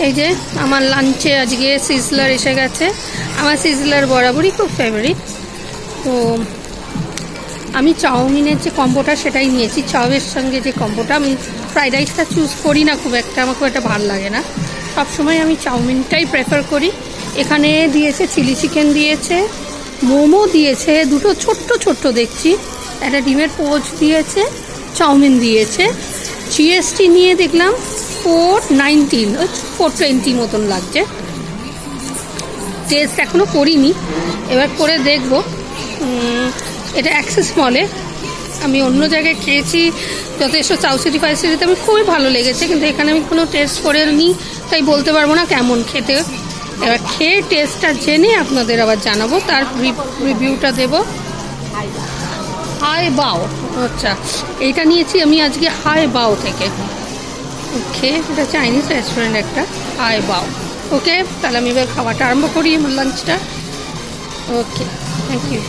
এই যে আমার লাঞ্চে আজকে সিজলার এসে গেছে। আমার সিজলার বরাবরই খুব ফেভারিট। তো আমি চাউমিনের যে কম্বোটা সেটাই নিয়েছি। চাউয়ের সঙ্গে যে কম্বোটা, আমি ফ্রাইড রাইসটা চুজ করি না খুব একটা, আমার খুব একটা ভালো লাগে না। সবসময় আমি চাউমিনটাই প্রেফার করি। এখানে দিয়েছে চিলি চিকেন, দিয়েছে মোমো, দিয়েছে দুটো ছোট্ট ছোট্ট দেখছি, একটা ডিমের পোচ দিয়েছে, চাউমিন দিয়েছে। জিএসটি নিয়ে দেখলাম 419, 420 মতন লাগছে। টেস্ট এখনও করিনি, এবার করে দেখব। এটা অ্যাক্সেস মলে, আমি অন্য জায়গায় খেয়েছি যথেষ্ট, সাউথ সিটি ফাইভ সিটিতে আমি খুবই ভালো লেগেছে, কিন্তু এখানে আমি কোনো টেস্ট করে নিই, তাই বলতে পারবো না কেমন খেতে। এবার খেয়ে টেস্টটা জেনে আপনাদের আবার জানাবো, তার রিভিউটা দেব। হাই বাও, আচ্ছা এইটা নিয়েছি আমি আজকে হাই বাও থেকে। ওকে, এটা চাইনিজ রেস্টুরেন্ট একটা, হাই বাও। ওকে, তাহলে আমি এবার খাওয়াটা আরম্ভ করি, আমার লাঞ্চটা। ওকে, থ্যাংক ইউ।